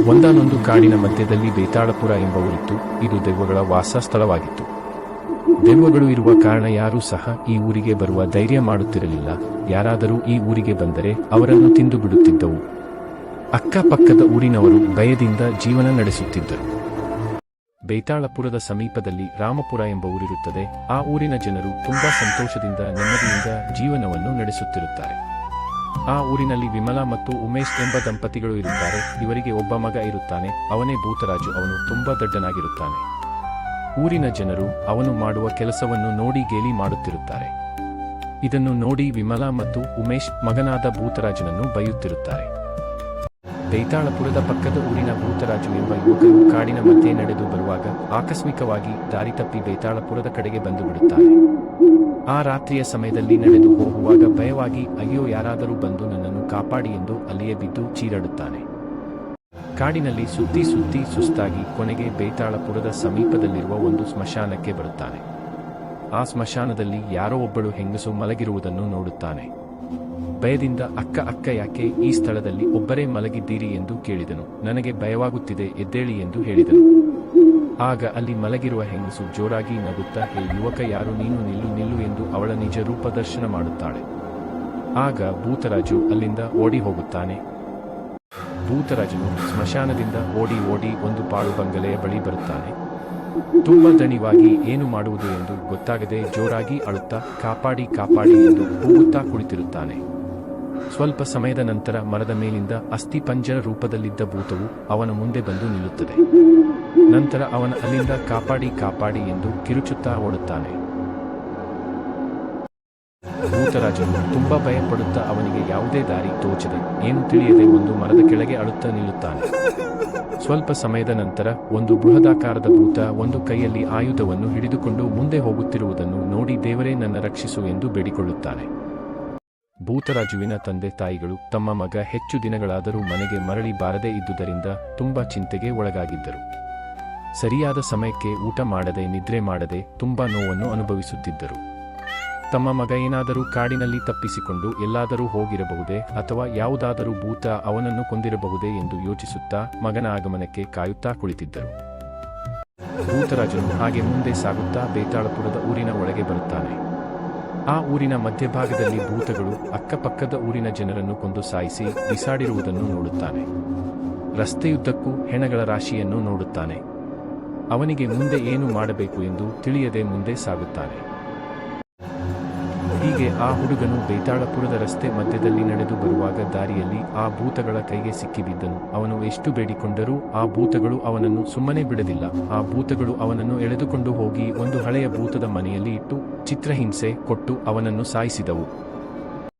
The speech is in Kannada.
ಒಂದಾನೊಂದು ಕಾಡಿನ ಮಧ್ಯದಲ್ಲಿ ಬೇತಾಳಪುರ ಎಂಬ ಊರಿತ್ತು. ಇದು ದೆವ್ವಗಳ ವಾಸ ಸ್ಥಳವಾಗಿತ್ತು. ದೆವ್ವಗಳು ಇರುವ ಕಾರಣ ಯಾರೂ ಸಹ ಈ ಊರಿಗೆ ಬರುವ ಧೈರ್ಯ ಮಾಡುತ್ತಿರಲಿಲ್ಲ. ಯಾರಾದರೂ ಈ ಊರಿಗೆ ಬಂದರೆ ಅವರನ್ನು ತಿಂದು ಬಿಡುತ್ತಿದ್ದವು. ಅಕ್ಕಪಕ್ಕದ ಊರಿನವರು ಭಯದಿಂದ ಜೀವನ ನಡೆಸುತ್ತಿದ್ದರು. ಬೇತಾಳಪುರದ ಸಮೀಪದಲ್ಲಿ ರಾಮಪುರ ಎಂಬ ಊರಿರುತ್ತದೆ. ಆ ಊರಿನ ಜನರು ತುಂಬಾ ಸಂತೋಷದಿಂದ ನೆಮ್ಮದಿಯಿಂದ ಜೀವನವನ್ನು ನಡೆಸುತ್ತಿರುತ್ತಾರೆ. ಆ ಊರಿನಲ್ಲಿ ವಿಮಲಾ ಮತ್ತು ಉಮೇಶ್ ಎಂಬ ದಂಪತಿಗಳು ಇರುತ್ತಾರೆ. ಇವರಿಗೆ ಒಬ್ಬ ಮಗ ಇರುತ್ತಾನೆ. ಅವನೇ ಭೂತರಾಜು. ಅವನು ತುಂಬಾ ದೊಡ್ಡನಾಗಿರುತ್ತಾನೆ. ಊರಿನ ಜನರು ಅವನು ಮಾಡುವ ಕೆಲಸವನ್ನು ನೋಡಿ ಗೇಲಿ ಮಾಡುತ್ತಿರುತ್ತಾರೆ. ಇದನ್ನು ನೋಡಿ ವಿಮಲಾ ಮತ್ತು ಉಮೇಶ್ ಮಗನಾದ ಭೂತರಾಜನನ್ನು ಬೈಯುತ್ತಿರುತ್ತಾರೆ. ಬೇತಾಳಪುರದ ಪಕ್ಕದ ಊರಿನ ಭೂತರಾಜು ಎಂಬ ಯುವಕನು ಕಾಡಿನ ಮಧ್ಯೆ ನಡೆದು ಬರುವಾಗ ಆಕಸ್ಮಿಕವಾಗಿ ದಾರಿ ತಪ್ಪಿ ಬೇತಾಳಪುರದ ಕಡೆಗೆ ಬಂದು ಬಿಡುತ್ತಾನೆ. ಆ ರಾತ್ರಿಯ ಸಮಯದಲ್ಲಿ ನಡೆದು ಹೋಗುವಾಗ ಭಯವಾಗಿ ಅಯ್ಯೋ ಯಾರಾದರೂ ಬಂದು ನನ್ನನ್ನು ಕಾಪಾಡಿ ಎಂದು ಅಲ್ಲಿಯೇ ಬಿದ್ದು ಚೀರಾಡುತ್ತಾನೆ. ಕಾಡಿನಲ್ಲಿ ಸುತ್ತಿ ಸುತ್ತಿ ಸುಸ್ತಾಗಿ ಕೊನೆಗೆ ಬೇತಾಳಪುರದ ಸಮೀಪದಲ್ಲಿರುವ ಒಂದು ಸ್ಮಶಾನಕ್ಕೆ ಬರುತ್ತಾನೆ. ಆ ಸ್ಮಶಾನದಲ್ಲಿ ಯಾರೋ ಒಬ್ಬಳು ಹೆಂಗಸು ಮಲಗಿರುವುದನ್ನು ನೋಡುತ್ತಾನೆ. ಭಯದಿಂದ ಅಕ್ಕ ಯಾಕೆ ಈ ಸ್ಥಳದಲ್ಲಿ ಒಬ್ಬರೇ ಮಲಗಿದ್ದೀರಿ ಎಂದು ಕೇಳಿದನು. ನನಗೆ ಭಯವಾಗುತ್ತಿದೆ, ಎದ್ದೇಳಿ ಎಂದು ಹೇಳಿದನು. ಆಗ ಅಲ್ಲಿ ಮಲಗಿರುವ ಹೆಂಗಸು ಜೋರಾಗಿ ನಗುತ್ತಾ, ಹೇ ಯುವಕ, ಯಾರು ನೀನು, ನಿಲ್ಲು ಎಂದು ಅವಳ ನಿಜ ರೂಪ ದರ್ಶನ ಮಾಡುತ್ತಾಳೆ. ಆಗ ಭೂತರಾಜು ಅಲ್ಲಿಂದ ಓಡಿ ಹೋಗುತ್ತಾನೆ. ಭೂತರಾಜನು ಸ್ಮಶಾನದಿಂದ ಓಡಿ ಒಂದು ಪಾಳು ಬಂಗಲೆಯ ಬಳಿ ಬರುತ್ತಾನೆ. ತುಂಬಾ ದಣಿವಾಗಿ ಏನು ಮಾಡುವುದು ಎಂದು ಗೊತ್ತಾಗದೆ ಜೋರಾಗಿ ಅಳುತ್ತಾ ಕಾಪಾಡಿ ಎಂದು ಕೂಗುತ್ತಾ ಕುಳಿತಿರುತ್ತಾನೆ. ಸ್ವಲ್ಪ ಸಮಯದ ನಂತರ ಮರದ ಮೇಲಿಂದ ಅಸ್ಥಿಪಂಜರ ರೂಪದಲ್ಲಿದ್ದ ಭೂತವು ಅವನ ಮುಂದೆ ಬಂದು ನಿಲ್ಲುತ್ತದೆ. ನಂತರ ಅವನ ಅಲ್ಲಿಂದ ಕಾಪಾಡಿ ಎಂದು ಕಿರುಚುತ್ತಾ ಓಡುತ್ತಾನೆ. ಭೂತರಾಜನು ತುಂಬಾ ಭಯಪಡುತ್ತಾ ಅವನಿಗೆ ಯಾವುದೇ ದಾರಿ ತೋಚದೆ ಏನು ತಿಳಿಯದೆ ಒಂದು ಮರದ ಕೆಳಗೆ ಅಳುತ್ತಾ ನಿಲ್ಲುತ್ತಾನೆ. ಸ್ವಲ್ಪ ಸಮಯದ ನಂತರ ಒಂದು ಬೃಹದಾಕಾರದ ಭೂತ ಒಂದು ಕೈಯಲ್ಲಿ ಆಯುಧವನ್ನು ಹಿಡಿದುಕೊಂಡು ಮುಂದೆ ಹೋಗುತ್ತಿರುವುದನ್ನು ನೋಡಿ ದೇವರೇ ನನ್ನ ರಕ್ಷಿಸು ಎಂದು ಬೇಡಿಕೊಳ್ಳುತ್ತಾನೆ. ಭೂತರಾಜುವಿನ ತಂದೆ ತಾಯಿಗಳು ತಮ್ಮ ಮಗ ಹೆಚ್ಚು ದಿನಗಳಾದರೂ ಮನೆಗೆ ಮರಳಿ ಬಾರದೇ ಇದ್ದುದರಿಂದ ತುಂಬಾ ಚಿಂತೆಗೆ ಒಳಗಾಗಿದ್ದರು. ಸರಿಯಾದ ಸಮಯಕ್ಕೆ ಊಟ ಮಾಡದೆ ನಿದ್ರೆ ಮಾಡದೆ ತುಂಬಾ ನೋವನ್ನು ಅನುಭವಿಸುತ್ತಿದ್ದರು. ತಮ್ಮ ಮಗ ಏನಾದರೂ ಕಾಡಿನಲ್ಲಿ ತಪ್ಪಿಸಿಕೊಂಡು ಎಲ್ಲಾದರೂ ಹೋಗಿರಬಹುದೇ ಅಥವಾ ಯಾವುದಾದರೂ ಭೂತ ಅವನನ್ನು ಕೊಂದಿರಬಹುದೇ ಎಂದು ಯೋಚಿಸುತ್ತಾ ಮಗನ ಆಗಮನಕ್ಕೆ ಕಾಯುತ್ತಾ ಕುಳಿತಿದ್ದರು. ಭೂತರಾಜನು ಹಾಗೆ ಮುಂದೆ ಸಾಗುತ್ತಾ ಬೇತಾಳಪುರದ ಊರಿನ ಒಳಗೆ ಬರುತ್ತಾನೆ. ಆ ಊರಿನ ಮಧ್ಯಭಾಗದಲ್ಲಿ ಭೂತಗಳು ಅಕ್ಕಪಕ್ಕದ ಊರಿನ ಜನರನ್ನು ಕೊಂದು ಸಾಯಿಸಿ ಬಿಸಾಡಿರುವುದನ್ನು ನೋಡುತ್ತಾನೆ. ರಸ್ತೆಯುದ್ದಕ್ಕೂ ಹೆಣಗಳ ರಾಶಿಯನ್ನು ನೋಡುತ್ತಾನೆ. ಅವನಿಗೆ ಮುಂದೆ ಏನು ಮಾಡಬೇಕು ಎಂದು ತಿಳಿಯದೆ ಮುಂದೆ ಸಾಗುತ್ತಾನೆ. ಹೀಗೆ ಆ ಹುಡುಗನು ಬೇತಾಳಪುರದ ರಸ್ತೆ ಮಧ್ಯದಲ್ಲಿ ನಡೆದು ಬರುವಾಗ ದಾರಿಯಲ್ಲಿ ಆ ಭೂತಗಳ ಕೈಗೆ ಸಿಕ್ಕಿಬಿದ್ದನು. ಅವನು ಎಷ್ಟು ಬೇಡಿಕೊಂಡರೂ ಆ ಭೂತಗಳು ಅವನನ್ನು ಸುಮ್ಮನೆ ಬಿಡಲಿಲ್ಲ. ಆ ಭೂತಗಳು ಅವನನ್ನು ಎಳೆದುಕೊಂಡು ಹೋಗಿ ಒಂದು ಹಳೆಯ ಭೂತದ ಮನೆಯಲ್ಲಿ ಇಟ್ಟು ಚಿತ್ರಹಿಂಸೆ ಕೊಟ್ಟು ಅವನನ್ನು ಸಾಯಿಸಿದವು.